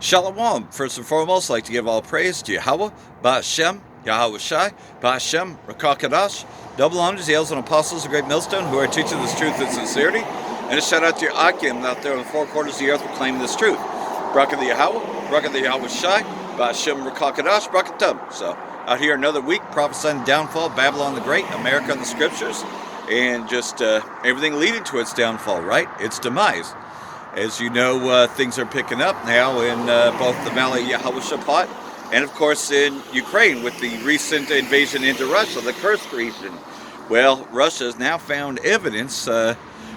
Shalom. First and foremost, I'd like to give all praise to Yahweh, Ba'Shem, Yahweh Shai, Ba'Shem, Rakakadash, double honors, the elders and apostles, the great millstone, who are teaching this truth and sincerity. And a shout out to your Akim out there in the four quarters of the earth proclaiming this truth. Bracha the Yahweh, Bracha the Yahweh Shai, Ba'Shem, Rakakadash, Brakatum. So, out here another week, prophesying the downfall, Babylon the Great, America and the Scriptures, and just everything leading to its downfall, right? Its demise. As you know, things are picking up now in both the Valley Yehoshaphat and, of course, in Ukraine with the recent invasion into Russia, the Kursk region. Well, Russia has now found evidence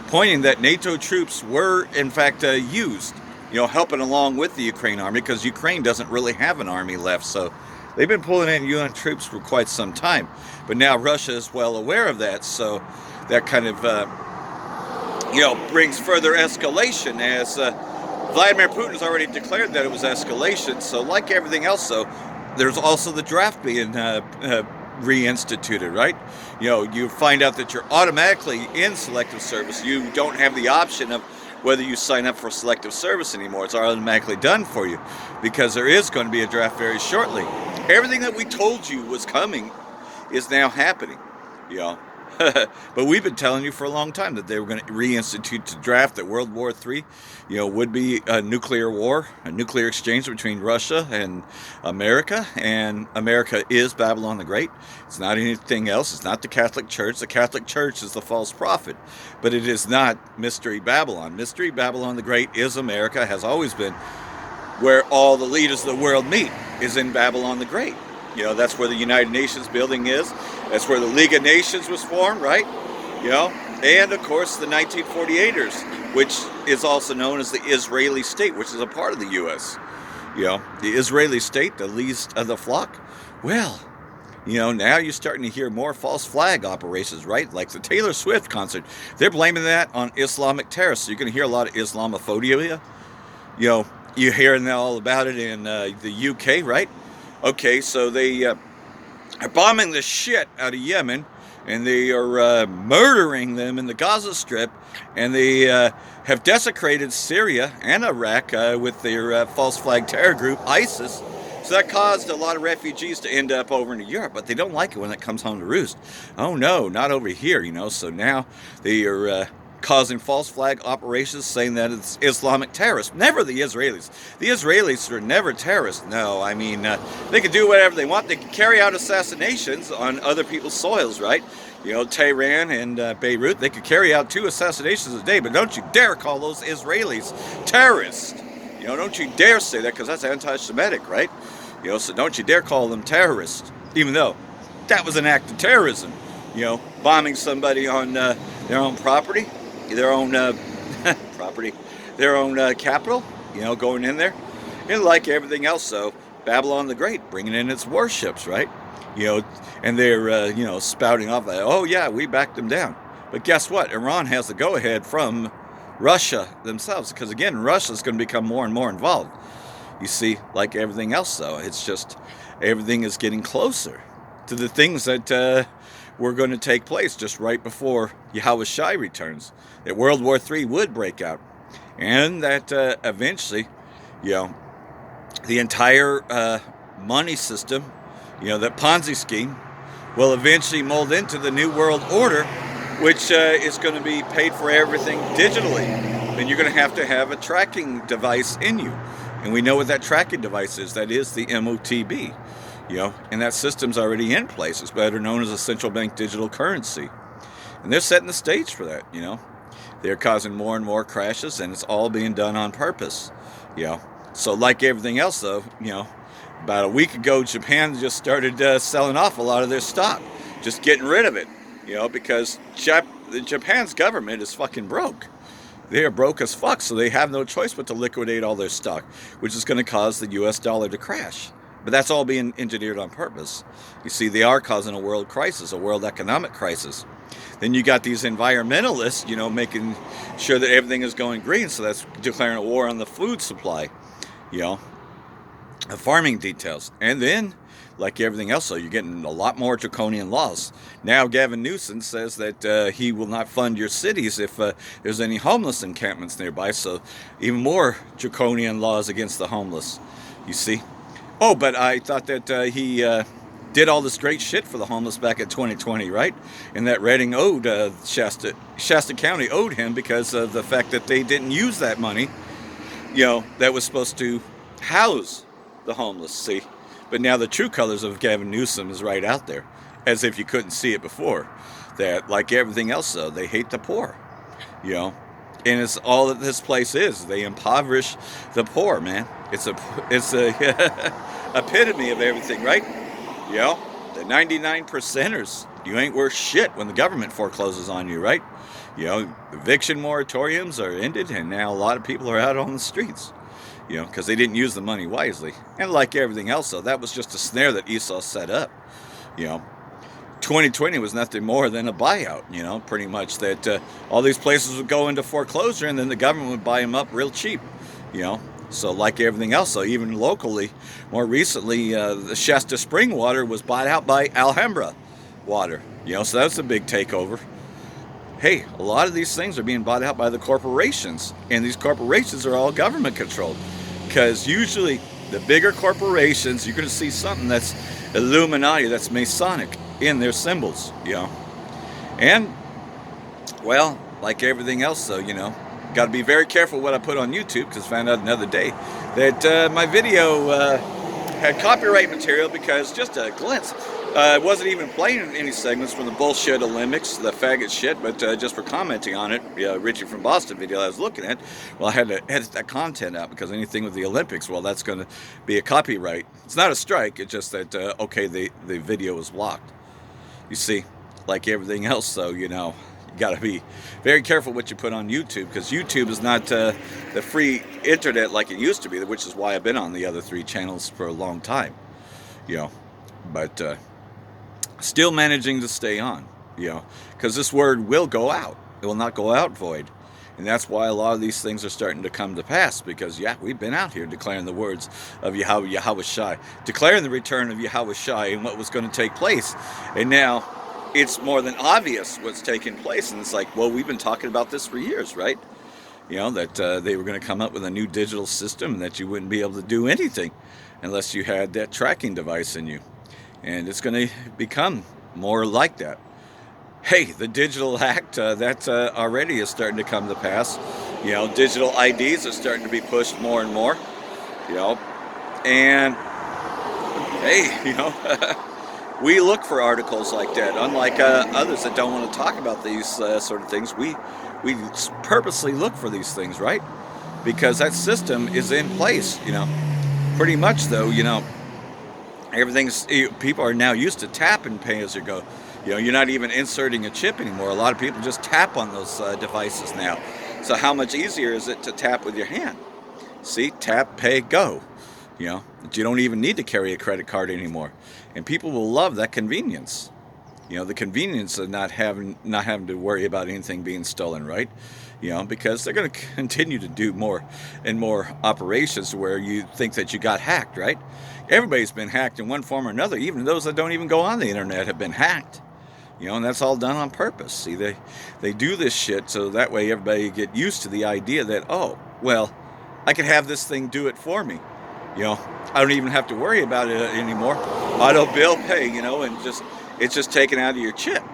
pointing that NATO troops were, in fact, used, helping along with the Ukraine army, because Ukraine doesn't really have an army left. So they've been pulling in UN troops for quite some time. But now Russia is well aware of that, so that kind of brings further escalation, as Vladimir Putin has already declared that it was escalation. So like everything else, though, there's also the draft being reinstituted, right? You find out that you're automatically in selective service. You don't have the option of whether you sign up for selective service anymore. It's automatically done for you, because there is going to be a draft very shortly. Everything that we told you was coming is now happening, But we've been telling you for a long time that they were going to reinstitute the draft, that World War III, would be a nuclear war, a nuclear exchange between Russia and America is Babylon the Great. It's not anything else. It's not the Catholic Church. The Catholic Church is the false prophet, but it is not Mystery Babylon. Mystery Babylon the Great is America, has always been. Where all the leaders of the world meet is in Babylon the Great. That's where the United Nations building is. That's where the League of Nations was formed, right? And of course the 1948ers, which is also known as the Israeli state, which is a part of the U.S. The Israeli state, the least of the flock. Well, now you're starting to hear more false flag operations, right? Like the Taylor Swift concert. They're blaming that on Islamic terrorists. So you're going to hear a lot of Islamophobia. You're hearing all about it in the UK, right? Okay, so they are bombing the shit out of Yemen, and they are murdering them in the Gaza Strip, and they have desecrated Syria and Iraq with their false flag terror group, ISIS. So that caused a lot of refugees to end up over into Europe, but they don't like it when it comes home to roost. Oh no, not over here, So now they are causing false flag operations, saying that it's Islamic terrorists. Never the Israelis. The Israelis are never terrorists. No, I mean, they can do whatever they want. They can carry out assassinations on other people's soils, right? Tehran and Beirut, they could carry out 2 assassinations a day, but don't you dare call those Israelis terrorists. Don't you dare say that, because that's anti-Semitic, right? So don't you dare call them terrorists, even though that was an act of terrorism. Bombing somebody on their own property, their own property, their own capital, going in there. And like everything else, though, Babylon the Great, bringing in its warships, right? And they're, spouting off that, oh yeah, we backed them down. But guess what? Iran has the go-ahead from Russia themselves, because again, Russia's going to become more and more involved. You see, like everything else, though, it's just everything is getting closer to the things that were going to take place just right before Yahweh Shai returns. That World War III would break out, and that eventually, the entire money system, that Ponzi scheme, will eventually mold into the New World Order, which is going to be paid for everything digitally. And you're going to have a tracking device in you. And we know what that tracking device is. That is the MOTB. And that system's already in place. It's better known as a central bank digital currency. And they're setting the stage for that, They're causing more and more crashes, and it's all being done on purpose, So like everything else, though, about a week ago, Japan just started selling off a lot of their stock, just getting rid of it, because Japan's government is fucking broke. They are broke as fuck, so they have no choice but to liquidate all their stock, which is going to cause the U.S. dollar to crash. But that's all being engineered on purpose. You see, they are causing a world crisis, a world economic crisis. Then you got these environmentalists, making sure that everything is going green, so that's declaring a war on the food supply, the farming details. And then like everything else, so you're getting a lot more draconian laws. Now Gavin Newsom says that he will not fund your cities if there's any homeless encampments nearby, so even more draconian laws against the homeless, you see. Oh, but I thought that he did all this great shit for the homeless back in 2020, right? And that Reading owed Shasta County owed him because of the fact that they didn't use that money, that was supposed to house the homeless, see? But now the true colors of Gavin Newsom is right out there, as if you couldn't see it before. That, like everything else, though, they hate the poor, And it's all that this place is. They impoverish the poor, man. It's a epitome of everything, right? The 99 percenters. You ain't worth shit when the government forecloses on you, right? Eviction moratoriums are ended, and now a lot of people are out on the streets. Because they didn't use the money wisely. And like everything else, though, that was just a snare that Esau set up. 2020 was nothing more than a buyout, pretty much, that all these places would go into foreclosure and then the government would buy them up real cheap, So like everything else, though, even locally, more recently, the Shasta Spring water was bought out by Alhambra Water, so that's a big takeover. Hey, a lot of these things are being bought out by the corporations, and these corporations are all government controlled. Because usually the bigger corporations, you're going to see something that's Illuminati, that's Masonic in their symbols, And, well, like everything else, though, got to be very careful what I put on YouTube, because I found out another day that my video had copyright material because just a glance. It wasn't even playing any segments from the bullshit Olympics, the faggot shit, but just for commenting on it, Richie from Boston video I was looking at, well, I had to edit that content out because anything with the Olympics, well, that's going to be a copyright. It's not a strike, it's just that, okay, the video was blocked. You see, like everything else, though, you got to be very careful what you put on YouTube, because YouTube is not the free internet like it used to be, which is why I've been on the other 3 channels for a long time, but still managing to stay on, because this word will go out. It will not go out void. And that's why a lot of these things are starting to come to pass, because, we've been out here declaring the words of Yahweh Shai, declaring the return of Yahweh Shai and what was going to take place. And now it's more than obvious what's taking place. And it's like, well, we've been talking about this for years, right? That they were going to come up with a new digital system and that you wouldn't be able to do anything unless you had that tracking device in you. And it's going to become more like that. Hey, the digital act, that already is starting to come to pass. Digital IDs are starting to be pushed more and more. And, hey, we look for articles like that. Unlike others that don't want to talk about these sort of things, we purposely look for these things, right? Because that system is in place, Pretty much, though, people are now used to tap and pay as you go. You're not even inserting a chip anymore. A lot of people just tap on those devices now. So how much easier is it to tap with your hand? See, tap, pay, go. That you don't even need to carry a credit card anymore. And people will love that convenience. The convenience of not having to worry about anything being stolen, right? Because they're going to continue to do more and more operations where you think that you got hacked, right? Everybody's been hacked in one form or another. Even those that don't even go on the internet have been hacked. And that's all done on purpose. See, they do this shit so that way everybody get used to the idea that, oh, well, I can have this thing do it for me. I don't even have to worry about it anymore. Auto bill pay, and it's just taken out of your chip.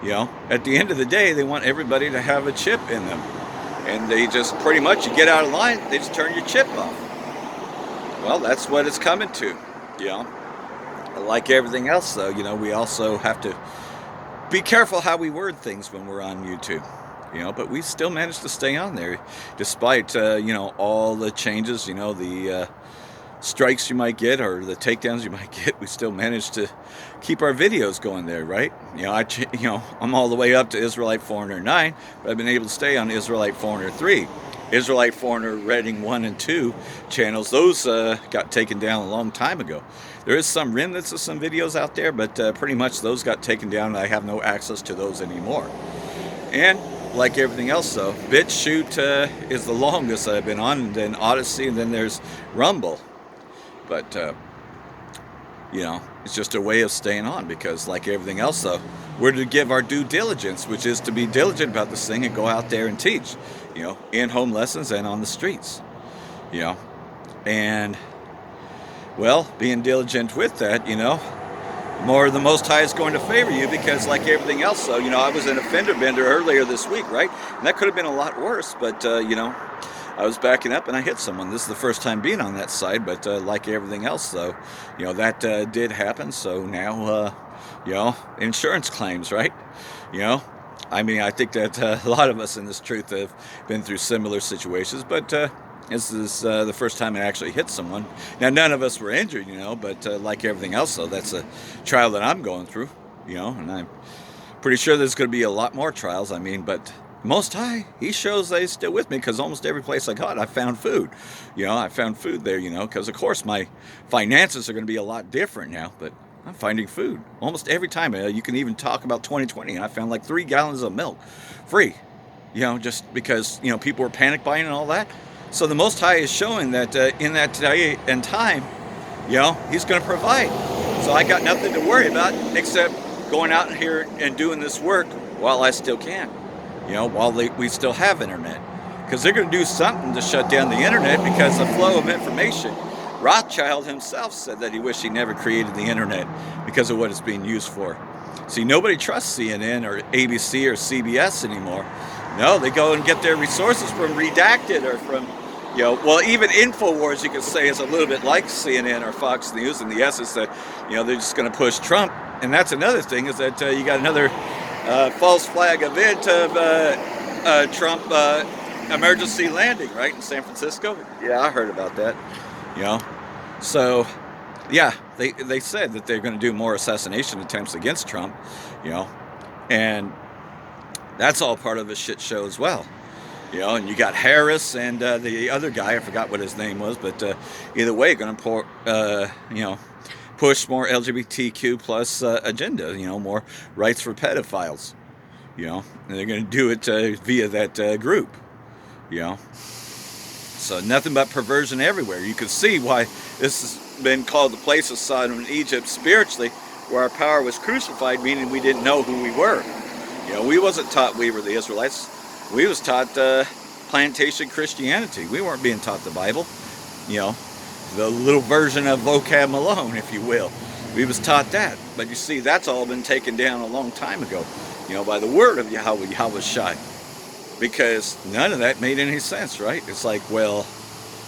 At the end of the day, they want everybody to have a chip in them. And they just pretty much, you get out of line, they just turn your chip off. Well, that's what it's coming to, Like everything else, though, we also have to be careful how we word things when we're on YouTube. But we still manage to stay on there, despite, all the changes, the strikes you might get or the takedowns you might get. We still manage to keep our videos going there, right? I'm all the way up to Israelite Foreigner 9, but I've been able to stay on Israelite Foreigner 3. Israelite Foreigner Reading 1 and 2 channels, those got taken down a long time ago. There is some remnants of some videos out there, but pretty much those got taken down and I have no access to those anymore. And like everything else, though, BitChute is the longest I've been on, and then Odysee, and then there's Rumble. But, It's just a way of staying on, because like everything else, though, we're to give our due diligence, which is to be diligent about this thing and go out there and teach, in home lessons and on the streets, and, well, being diligent with that, more the Most High is going to favor you, because like everything else, though, I was in a fender bender earlier this week, right? And that could have been a lot worse, but, I was backing up and I hit someone. This is the first time being on that side, but like everything else, though, that did happen. So now, insurance claims, right? I mean, I think that a lot of us in this truth have been through similar situations, but this is the first time I actually hit someone. Now, none of us were injured, but like everything else, though, that's a trial that I'm going through, and I'm pretty sure there's going to be a lot more trials. I mean, but Most High, He shows that He's still with me, because almost every place I got, I found food. I found food there, because of course my finances are going to be a lot different now, but I'm finding food almost every time. You can even talk about 2020, and I found like 3 gallons of milk free, just because, people were panic buying and all that. So the Most High is showing that in that day and time, He's going to provide. So I got nothing to worry about except going out here and doing this work while I still can. While we still have internet. Because they're going to do something to shut down the internet, because the flow of information. Rothschild himself said that he wished he never created the internet because of what it's being used for. See, nobody trusts CNN or ABC or CBS anymore. No, they go and get their resources from Redacted or from, well, even InfoWars, you could say, is a little bit like CNN or Fox News, in the essence that, they're just going to push Trump. And that's another thing, is that you got another false flag event of Trump emergency landing, right, in San Francisco. Yeah, I heard about that. So yeah, they said that they're going to do more assassination attempts against Trump, and that's all part of a shit show as well. And you got Harris and the other guy, I forgot what his name was, but either way, going to push more LGBTQ plus agenda, more rights for pedophiles, and they're going to do it via that group, So nothing but perversion everywhere. You can see why this has been called the place of Sodom and Egypt spiritually, where our power was crucified, meaning we didn't know who we were. We wasn't taught we were the Israelites. We was taught plantation Christianity. We weren't being taught the Bible, the little version of vocab Malone, if you will. We was taught that. But you see, that's all been taken down a long time ago, by the word of Yahweh Shai. Because none of that made any sense, right? It's like, well,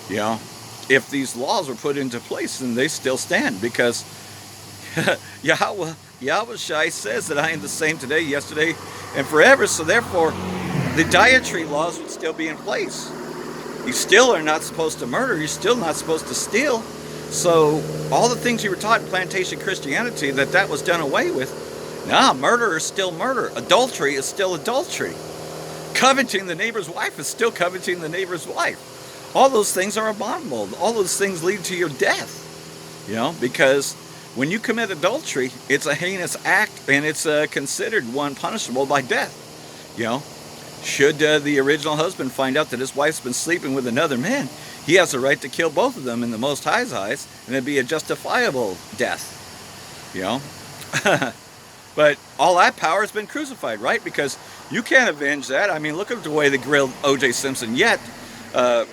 if these laws were put into place, then they still stand, because Yahweh Shai says that I am the same today, yesterday, and forever. So therefore, the dietary laws would still be in place. You still are not supposed to murder. You're still not supposed to steal. So all the things you were taught in plantation Christianity, that was done away with. Nah, murder is still murder. Adultery is still adultery. Coveting the neighbor's wife is still coveting the neighbor's wife. All those things are abominable. All those things lead to your death. Because when you commit adultery, it's a heinous act, and it's considered one punishable by death. Should the original husband find out that his wife's been sleeping with another man, he has the right to kill both of them in the Most High's eyes, and it'd be a justifiable death. But all that power has been crucified, right? Because you can't avenge that. I mean, look at the way they grilled O.J. Simpson. Yet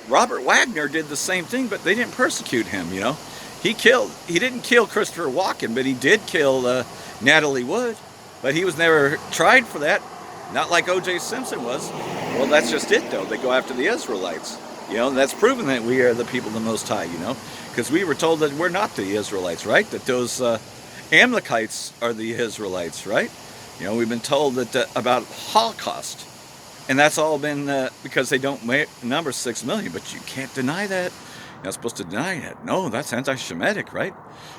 Robert Wagner did the same thing, but they didn't persecute him. He didn't kill Christopher Walken, but he did kill Natalie Wood. But he was never tried for that. Not like O.J. Simpson was. Well, that's just it, though. They go after the Israelites. And that's proven that we are the people of the Most High, because we were told that we're not the Israelites, right? That those Amalekites are the Israelites, right? We've been told that about Holocaust. And that's all been because they don't number 6 million, but you can't deny that. You're not supposed to deny that. No, that's anti-Shemitic, right?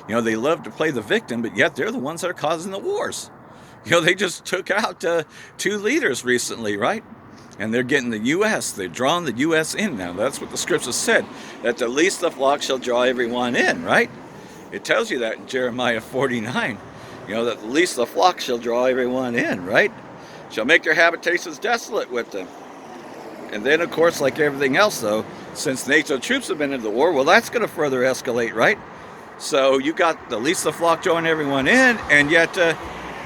They love to play the victim, but yet they're the ones that are causing the wars. They just took out 2 leaders recently, right? And they're getting the U.S. They're drawing the U.S. in now. That's what the scripture said, that the least the flock shall draw everyone in, right? It tells you that in Jeremiah 49, that the least the flock shall draw everyone in, right? Shall make their habitations desolate with them. And then, of course, like everything else, though, since NATO troops have been in the war, well, that's going to further escalate, right? So you got the least the flock drawing everyone in, and yet,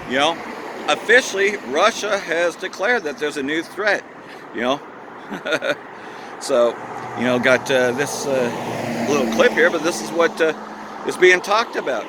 you know, officially Russia has declared that there's a new threat. You know, so you know, got this little clip here, but this is what is being talked about.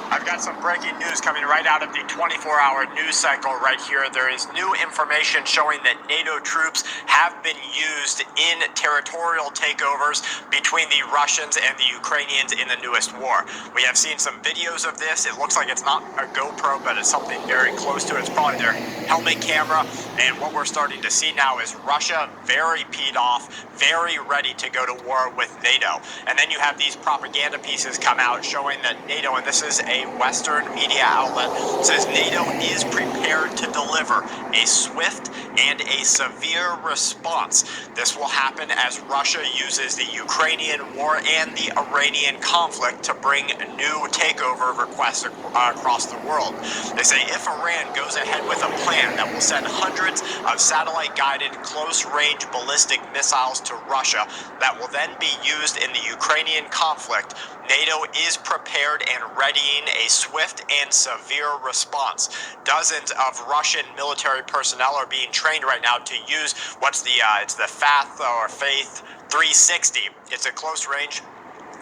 I've got some breaking news coming right out of the 24-hour news cycle right here. There is new information showing that NATO troops have been used in territorial takeovers between the Russians and the Ukrainians in the newest war. We have seen some videos of this. It looks like it's not a GoPro, but it's something very close to it. It's probably their helmet camera. And what we're starting to see now is Russia very peed off, very ready to go to war with NATO. And then you have these propaganda pieces come out showing that NATO, and this is a Western media outlet, says NATO is prepared to deliver a swift and a severe response. This will happen as Russia uses the Ukrainian war and the Iranian conflict to bring new takeover requests across the world. They say if Iran goes ahead with a plan that will send hundreds of satellite-guided close-range ballistic missiles to Russia that will then be used in the Ukrainian conflict, NATO is prepared and readying a swift and severe response. Dozens of Russian military personnel are being trained right now to use what's it's the FATH or Faith 360. It's a close-range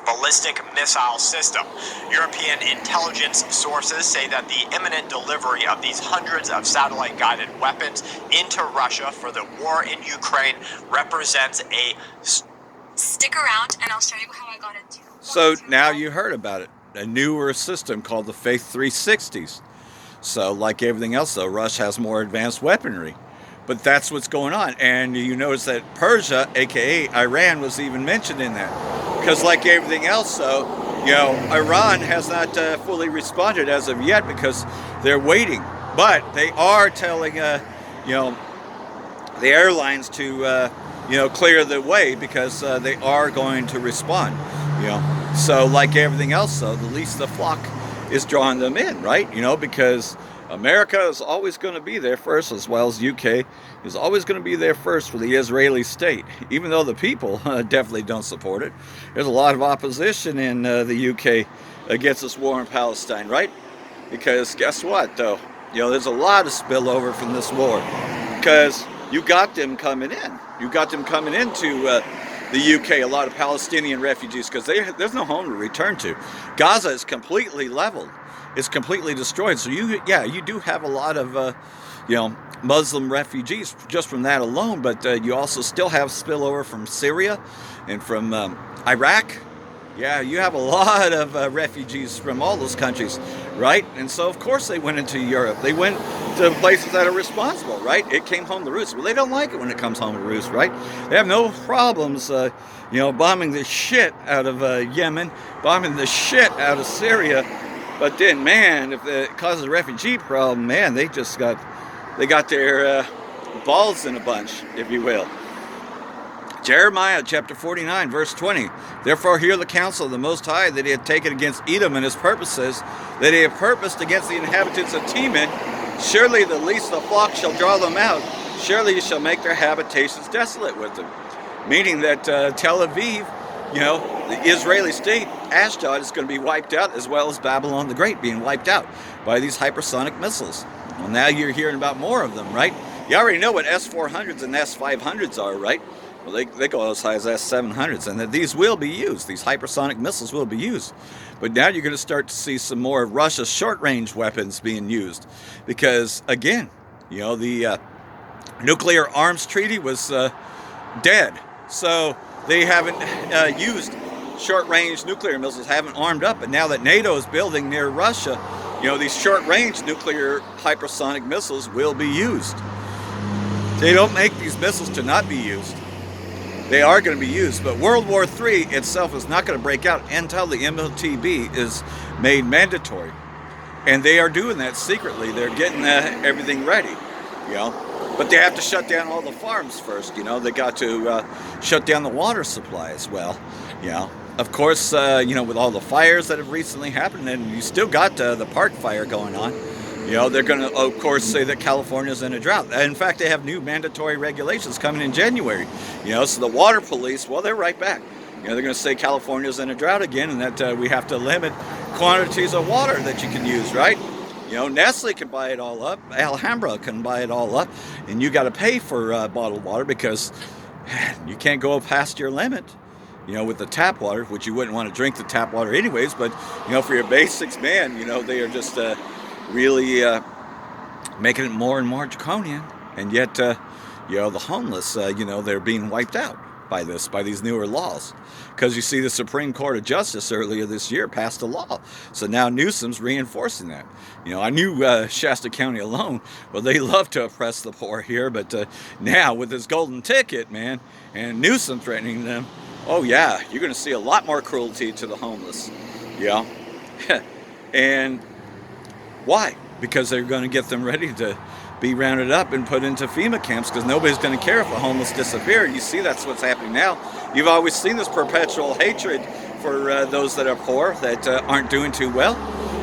ballistic missile system. European intelligence sources say that the imminent delivery of these hundreds of satellite-guided weapons into Russia for the war in Ukraine represents a... Stick around and I'll show you how I got into. So now you heard about it. A newer system called the Faith 360s. So like everything else though, Russia has more advanced weaponry. But that's what's going on. And you notice that Persia, aka Iran, was even mentioned in that. Because like everything else though, you know, Iran has not fully responded as of yet because they're waiting. But they are telling, you know, the airlines to, you know, clear the way because they are going to respond, you know. So like everything else though, the least the flock is drawing them in, right? You know, because America is always going to be there first, as well as UK is always going to be there first for the Israeli state, even though the people definitely don't support it. There's a lot of opposition in the UK against this war in Palestine, right? Because guess what though, you know, there's a lot of spillover from this war because you got them coming in. You got them coming into the UK, a lot of Palestinian refugees, because there's no home to return to. Gaza is completely leveled. It's completely destroyed. So you do have a lot of, you know, Muslim refugees just from that alone, but you also still have spillover from Syria and from Iraq. Yeah, you have a lot of refugees from all those countries, right? And so, of course, they went into Europe. They went to places that are responsible, right? It came home to roost. Well, they don't like it when it comes home to roost, right? They have no problems, you know, bombing the shit out of Yemen, bombing the shit out of Syria. But then, man, if it causes a refugee problem, man, they got their balls in a bunch, if you will. Jeremiah chapter 49, verse 20. Therefore hear the counsel of the Most High that he had taken against Edom and his purposes, that he had purposed against the inhabitants of Teman. Surely the least of the flock shall draw them out. Surely you shall make their habitations desolate with them. Meaning that Tel Aviv, you know, the Israeli state, Ashdod is going to be wiped out, as well as Babylon the Great being wiped out by these hypersonic missiles. Well, now you're hearing about more of them, right? You already know what S-400s and S-500s are, right? Well, they go as high as S-700s, and that these will be used. These hypersonic missiles will be used. But now you're going to start to see some more of Russia's short-range weapons being used. Because, again, you know, the nuclear arms treaty was dead. So they haven't used short-range nuclear missiles, haven't armed up. But now that NATO is building near Russia, you know, these short-range nuclear hypersonic missiles will be used. They don't make these missiles to not be used. They are going to be used, but World War III itself is not going to break out until the MLTB is made mandatory. And they are doing that secretly. They're getting everything ready, you know. But they have to shut down all the farms first, you know. They got to shut down the water supply as well, you know. Of course, you know, with all the fires that have recently happened, and you still got the park fire going on. You know, they're going to, of course, say that California's in a drought. In fact, they have new mandatory regulations coming in January. You know, so the water police, well, they're right back. You know, they're going to say California's in a drought again, and that we have to limit quantities of water that you can use, right? You know, Nestle can buy it all up, Alhambra can buy it all up, and you got to pay for bottled water because you can't go past your limit. You know, with the tap water, which you wouldn't want to drink the tap water anyways, but, you know, for your basics, man, you know, they are just really making it more and more draconian. And yet, you know, the homeless, you know, they're being wiped out by these newer laws. Because you see, the Supreme Court of Justice earlier this year passed a law. So now Newsom's reinforcing that. You know, I knew Shasta County alone, well, they love to oppress the poor here, but now with this golden ticket, man, and Newsom threatening them, oh yeah, you're going to see a lot more cruelty to the homeless. Yeah. And why? Because they're going to get them ready to be rounded up and put into FEMA camps, because nobody's going to care if the homeless disappear. You see, that's what's happening now. You've always seen this perpetual hatred for those that are poor, that aren't doing too well.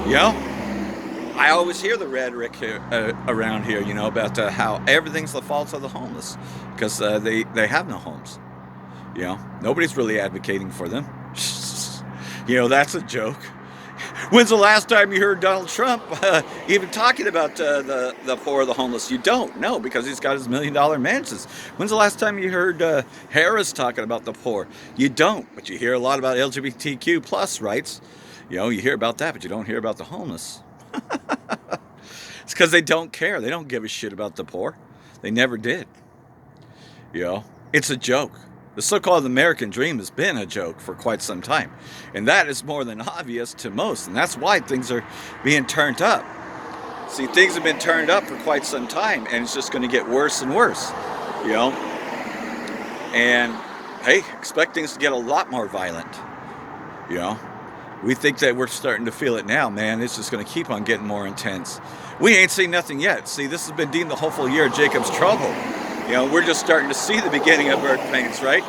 You know, I always hear the rhetoric around here, you know, about how everything's the fault of the homeless, because they have no homes. You know, nobody's really advocating for them. You know, that's a joke. When's the last time you heard Donald Trump even talking about the poor or the homeless? You don't. No, because he's got his $1 million mansions. When's the last time you heard Harris talking about the poor? You don't. But you hear a lot about LGBTQ plus rights. You know, you hear about that, but you don't hear about the homeless. It's because they don't care. They don't give a shit about the poor. They never did. You know, it's a joke. The so-called American dream has been a joke for quite some time. And that is more than obvious to most. And that's why things are being turned up. See, things have been turned up for quite some time, and it's just going to get worse and worse. You know? And, hey, expect things to get a lot more violent. You know? We think that we're starting to feel it now, man. It's just going to keep on getting more intense. We ain't seen nothing yet. See, this has been deemed the hopeful year of Jacob's trouble. You know, we're just starting to see the beginning of birth pains, right?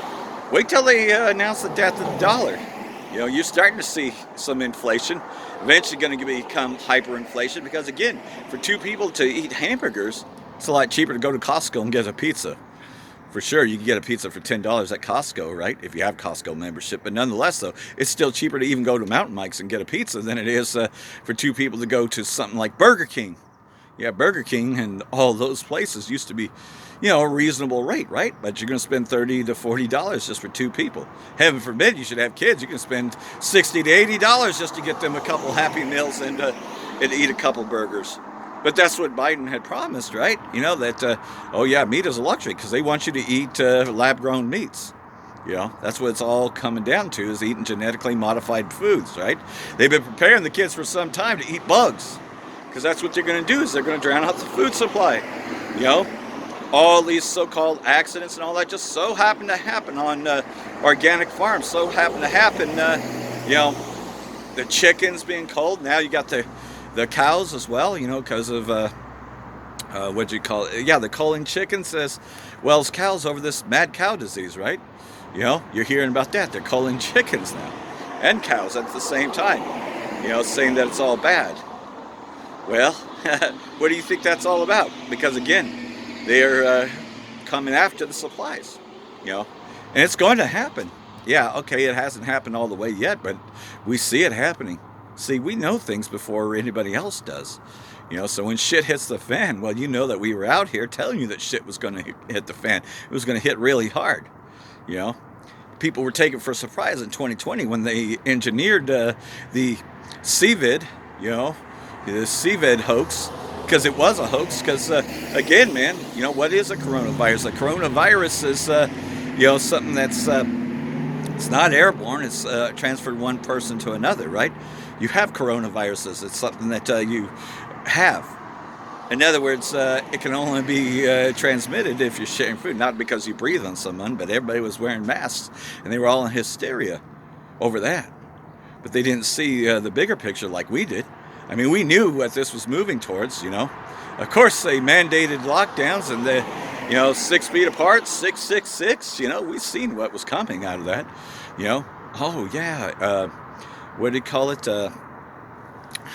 Wait till they announce the death of the dollar. You know, you're starting to see some inflation. Eventually going to become hyperinflation because, again, for two people to eat hamburgers, it's a lot cheaper to go to Costco and get a pizza. For sure, you can get a pizza for $10 at Costco, right? If you have Costco membership. But nonetheless, though, it's still cheaper to even go to Mountain Mike's and get a pizza than it is for two people to go to something like Burger King. Yeah, Burger King and all those places used to be, you know, a reasonable rate, right? But you're going to spend $30 to $40 just for two people. Heaven forbid you should have kids. You can spend $60 to $80 just to get them a couple Happy Meals and eat a couple burgers. But that's what Biden had promised, right? You know, that, oh yeah, meat is a luxury because they want you to eat lab-grown meats. You know, that's what it's all coming down to, is eating genetically modified foods, right? They've been preparing the kids for some time to eat bugs. Because that's what they're going to do, is they're going to drown out the food supply. You know, all these so-called accidents and all that just so happen to happen on organic farms. So happen to happen, you know, the chickens being culled. Now you got the cows as well, you know, because of, what do you call it? Yeah, the culling chickens as well as cows over this mad cow disease, right? You know, you're hearing about that. They're culling chickens now and cows at the same time, you know, saying that it's all bad. Well, what do you think that's all about? Because again, they're coming after the supplies, you know, and it's going to happen. Yeah, okay, it hasn't happened all the way yet, but we see it happening. See, we know things before anybody else does, you know, so when shit hits the fan, well, you know that we were out here telling you that shit was going to hit the fan. It was going to hit really hard, you know. People were taken for surprise in 2020 when they engineered the CVID, you know, the CVID hoax, because it was a hoax. Because again, man, you know, what is a coronavirus? A coronavirus is, you know, something that's it's not airborne. It's transferred one person to another, right? You have coronaviruses. It's something that you have. In other words, it can only be transmitted if you're sharing food, not because you breathe on someone, but everybody was wearing masks, and they were all in hysteria over that. But they didn't see the bigger picture like we did. I mean, we knew what this was moving towards, you know. Of course, they mandated lockdowns and the, you know, 6 feet apart, 666, you know, we've seen what was coming out of that, you know. Oh, yeah, what do you call it?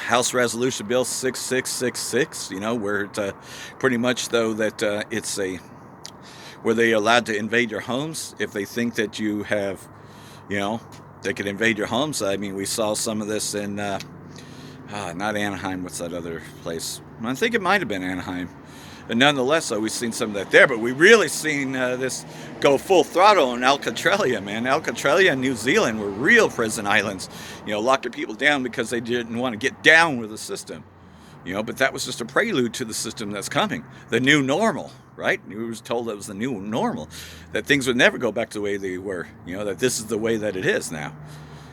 House Resolution Bill 6666, you know, where it, pretty much, though, that it's where they allowed to invade your homes if they think that you have You know, they could invade your homes. I mean, we saw some of this in, not Anaheim, what's that other place? I think it might have been Anaheim. But nonetheless, we've seen some of that there. But we really seen this go full throttle in Alcatralea, man. Alcatralea and New Zealand were real prison islands. You know, locked their people down because they didn't want to get down with the system. You know, but that was just a prelude to the system that's coming. The new normal, right? We were told that was the new normal. That things would never go back to the way they were. You know, that this is the way that it is now.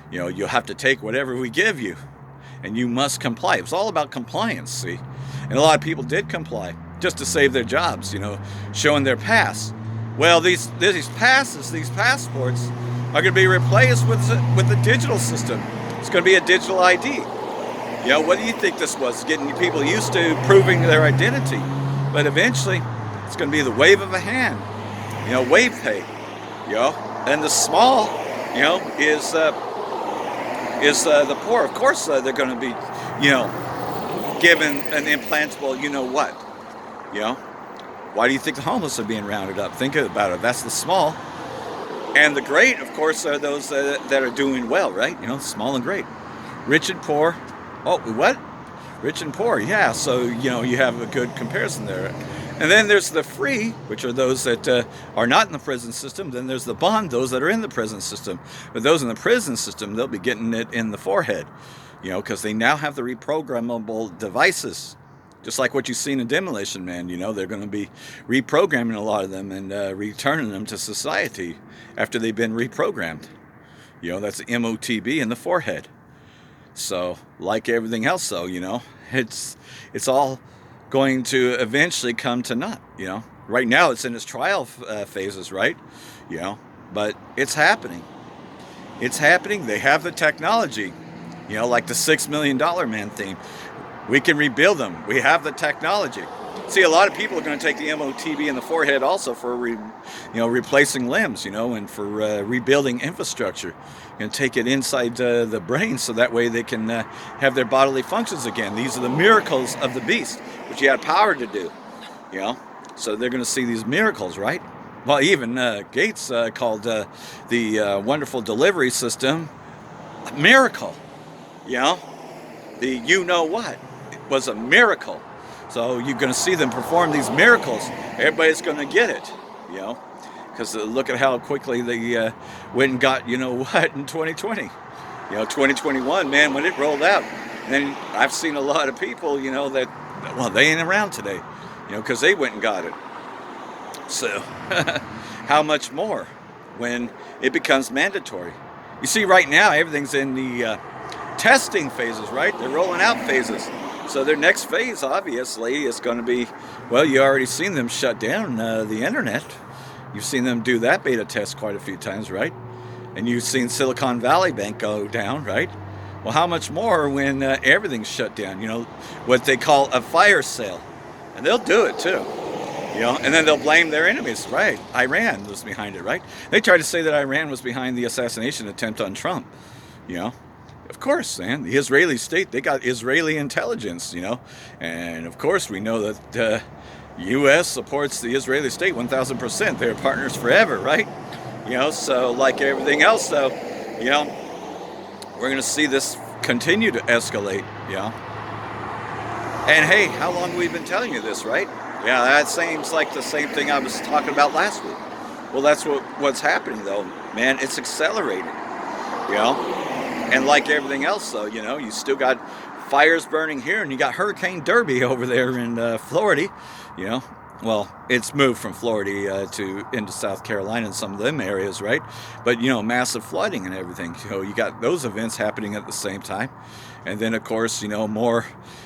You know, you'll have to take whatever we give you. And you must comply. It was all about compliance, see? And a lot of people did comply just to save their jobs, you know, showing their pass. Well, these passes, these passports are going to be replaced with the digital system. It's going to be a digital ID. You know, what do you think this was? Getting people used to proving their identity. But eventually, it's going to be the wave of a hand. You know, wave pay. You know, and the small, you know, is the poor. Of course, they're going to be, you know, given an implantable, you know what. You know, why do you think the homeless are being rounded up? Think about it. That's the small. And the great, of course, are those that are doing well, right? You know, small and great. Rich and poor. Oh, what? Rich and poor, yeah. So, you know, you have a good comparison there. And then there's the free, which are those that are not in the prison system. Then there's the bond, those that are in the prison system. But those in the prison system, they'll be getting it in the forehead, you know, because they now have the reprogrammable devices. Just like what you've seen in Demolition Man, you know, they're going to be reprogramming a lot of them and returning them to society after they've been reprogrammed. You know, that's MOTB in the forehead. So, like everything else, though, you know, it's all going to eventually come to naught, you know. Right now, it's in its trial phases, right? You know, but it's happening. It's happening. They have the technology, you know, like the $6 Million Man theme. We can rebuild them. We have the technology. See, a lot of people are going to take the MOTB in the forehead also for, replacing limbs, you know, and for rebuilding infrastructure. And take it inside the brain so that way they can have their bodily functions again. These are the miracles of the beast, which he had power to do, you know. So they're going to see these miracles, right? Well, even Gates called the wonderful delivery system a miracle, you know. The you-know-what was a miracle. So you're going to see them perform these miracles. Everybody's going to get it, you know, because look at how quickly they went and got, you know what, in 2020. You know, 2021, man, when it rolled out. And I've seen a lot of people, you know, that, well, they ain't around today, you know, because they went and got it. So how much more when it becomes mandatory? You see, right now, everything's in the testing phases, right? They're rolling out phases. So their next phase, obviously, is going to be, well, you already seen them shut down the internet. You've seen them do that beta test quite a few times, right? And you've seen Silicon Valley Bank go down, right? Well, how much more when everything's shut down? You know, what they call a fire sale. And they'll do it too. You know, and then they'll blame their enemies, right? Iran was behind it, right? They tried to say that Iran was behind the assassination attempt on Trump, you know. Of course, man, the Israeli state, they got Israeli intelligence, you know. And of course, we know that the U.S. supports the Israeli state 1,000%. They're partners forever, right? You know, so like everything else, though, you know, we're going to see this continue to escalate, you know. And hey, how long have we been telling you this, right? Yeah, that seems like the same thing I was talking about last week. Well, that's what's happening, though, man. It's accelerating, you know. And like everything else, though, you know, you still got fires burning here, and you got Hurricane Derby over there in Florida, you know. Well, it's moved from Florida into South Carolina and some of them areas, right? But, you know, massive flooding and everything. You know, you got those events happening at the same time. And then, of course, you know, more,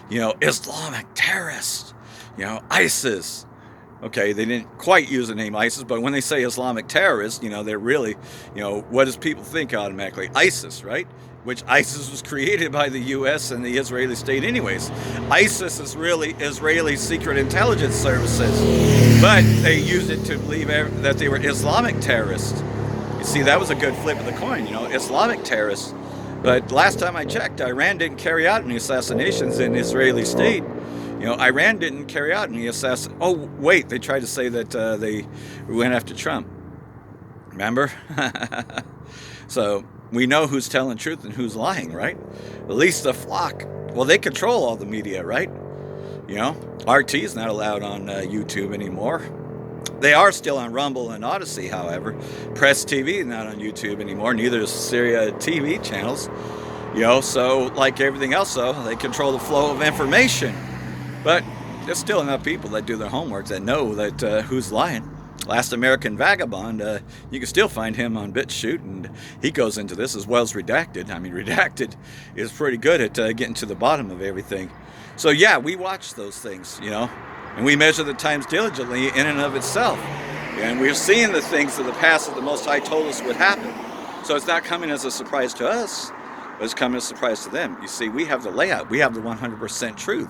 you know, Islamic terrorists, you know, ISIS. Okay, they didn't quite use the name ISIS, but when they say Islamic terrorists, you know, they're really, you know, what does people think automatically? ISIS, right? Which ISIS was created by the U.S. and the Israeli state anyways. ISIS is really Israeli secret intelligence services, but they used it to believe that they were Islamic terrorists. You see, that was a good flip of the coin, you know, Islamic terrorists. But last time I checked, Iran didn't carry out any assassinations in Israeli state. You know, Iran didn't carry out any assassination. Oh, wait, they tried to say that they went after Trump. Remember? So we know who's telling truth and who's lying, right? At least the flock, well, they control all the media, right? You know, RT is not allowed on YouTube anymore. They are still on Rumble and Odysee, however. Press TV is not on YouTube anymore, neither is Syria TV channels. You know, so like everything else, though, they control the flow of information. But there's still enough people that do their homework that know that who's lying. Last American Vagabond, you can still find him on BitChute, and he goes into this as well as Redacted. I mean, Redacted is pretty good at getting to the bottom of everything. So yeah, we watch those things, you know, and we measure the times diligently in and of itself. And we're seeing the things of the past that the Most High told us would happen. So it's not coming as a surprise to us, but it's coming as a surprise to them. You see, we have the layout. We have the 100% truth.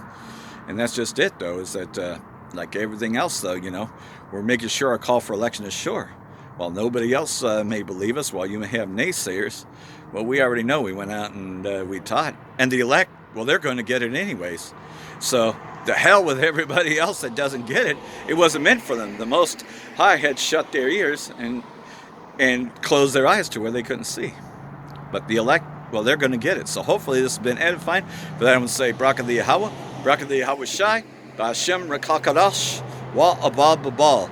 And that's just it, though, is that like everything else, though, you know, we're making sure our call for election is sure. While nobody else may believe us, while you may have naysayers, well, we already know. We went out and we taught. And the elect, well, they're going to get it anyways. So the hell with everybody else that doesn't get it. It wasn't meant for them. The Most High had shut their ears and closed their eyes to where they couldn't see. But the elect, well, they're going to get it. So hopefully this has been edifying. For that, I would say, Barak the Yahweh, Barak the Yahweh Shai, Ba'ashem Rakakadash, Wa Abab Babal,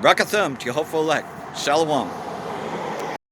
Brakathum, Jehovah elect, Shalom.